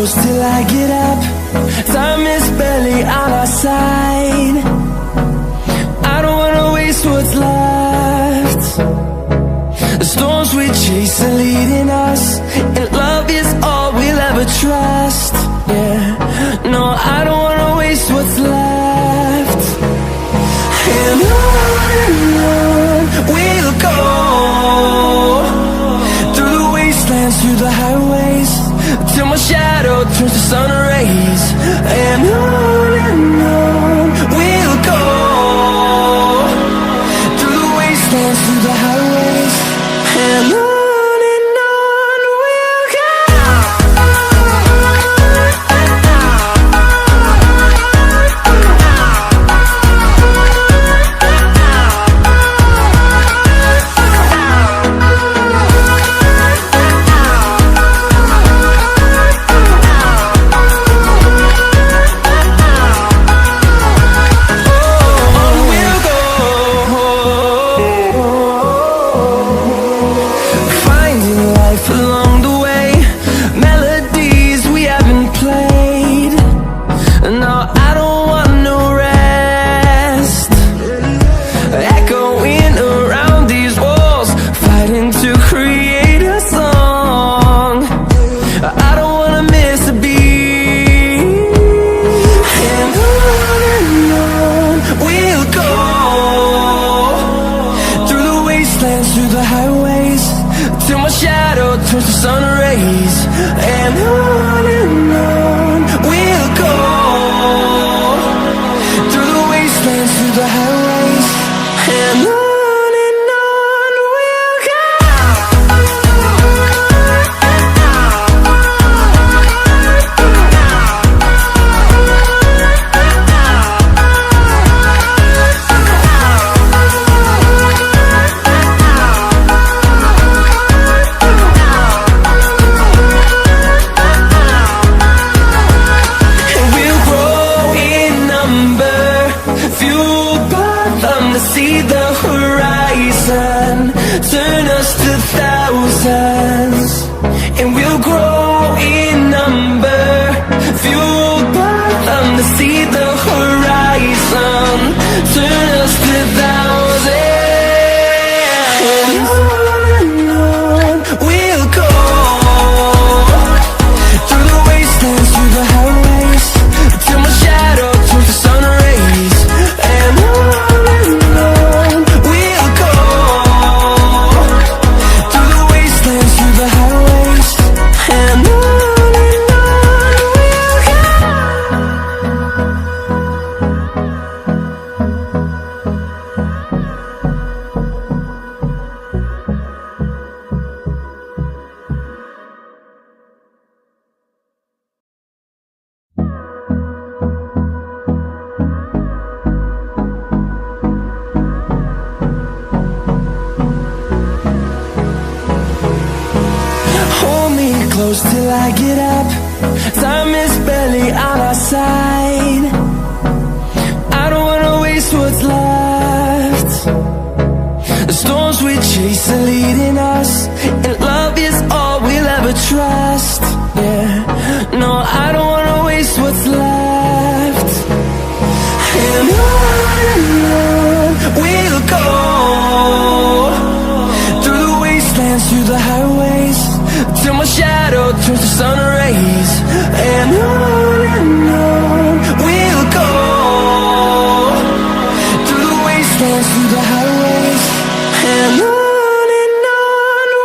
close till I get up. Time is barely on our side. I don't wanna waste what's left. The storms we chase are leading us, and love is all we'll ever trust. Yeah, no, I don't wanna waste what's left. And on we'll go, through the wastelands, through the highways, till my shadow turns to sun rays. And on we'll go, through the wastelands, through the highways, and on we'll go. Through the highways, till my shadow turns to sun rays. And on we'll go, through the wastelands, through the highways, and on we'll go. See the horizon, turn us to thousands, and we'll grow in number, fueled by them to see the horizon, turn us to thousands. And on we'll go, through the wastelands, through the highways, till my shadow turns to sun rays. And close till I get up. Time is barely on our side. I don't wanna waste what's left. The storms we chase are leading us, and love is all we'll ever trust. Yeah, no, I don't wanna waste what's left. And on we'll go, through the wastelands, through the highways, till my shadow turns to sun rays. And on we'll go, through the wastelands, through the highways, and on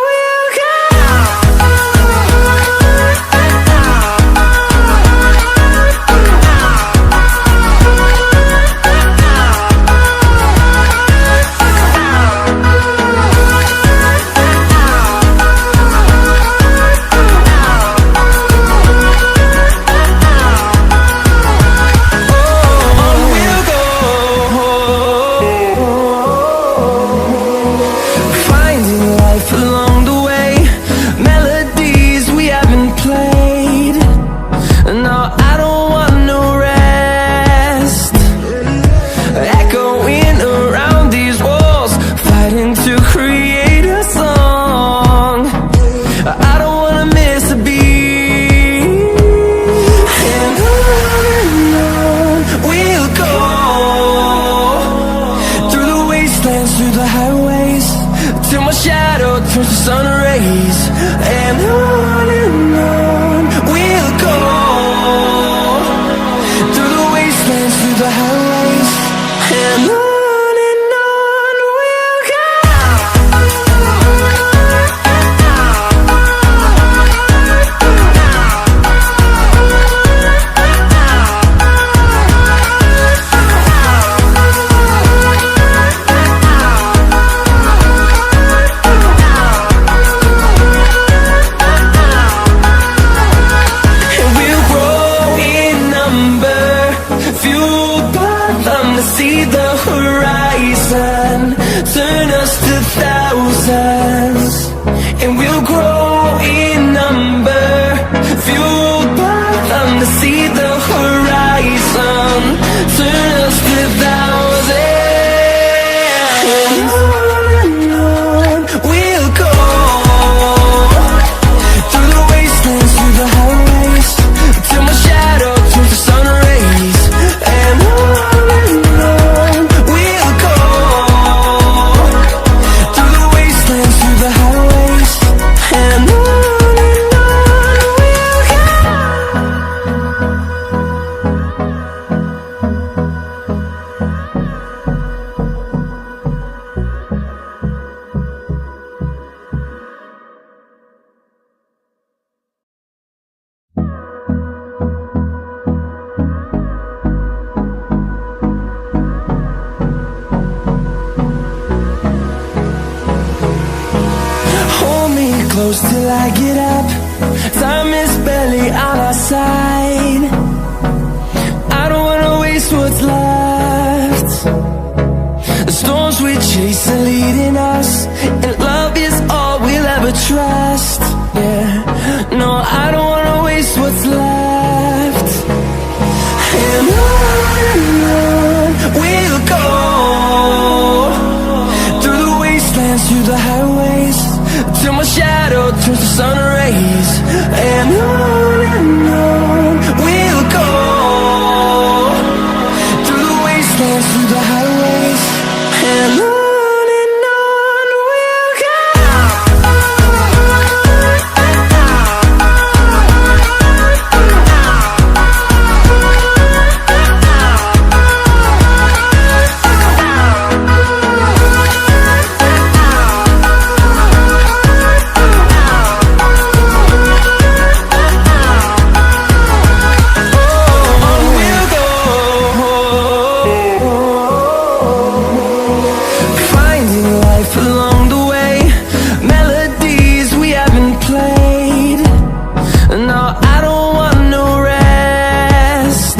we'll go. through the highways, and on we'll go. And we'll grow in number, fueled by them to see the horizon, turn us to thousands. And we'll grow in number, fueled by them to see the horizon, turn us to thousands. And on we'll go, through the wastelands, through the highways, till my shadow turns to sun rays. And on we'll go, through the wastelands, through the highways, and on we'll go. Hold me close till I get up. Time is barely on our side. I don't wanna waste what's left. The storms we chase are leading us, and love is all we'll ever trust. Yeah, no, I don't wanna waste what's left. And on we'll go, through the wastelands, through the highways, till my shadow turns to sun rays. And on we'll go, through the wastelands, through the highways, and on we'll go. Finding life along the way, melodies we haven't played. No, I don't want no rest.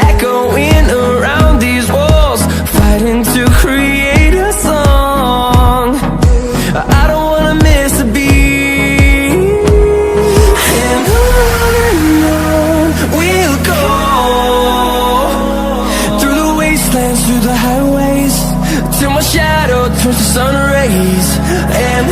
Echoing around these walls, fighting to create a song. I don't wanna miss a beat. And on we'll go, through the wastelands, through the highways, till my shadow turns to sun rays. And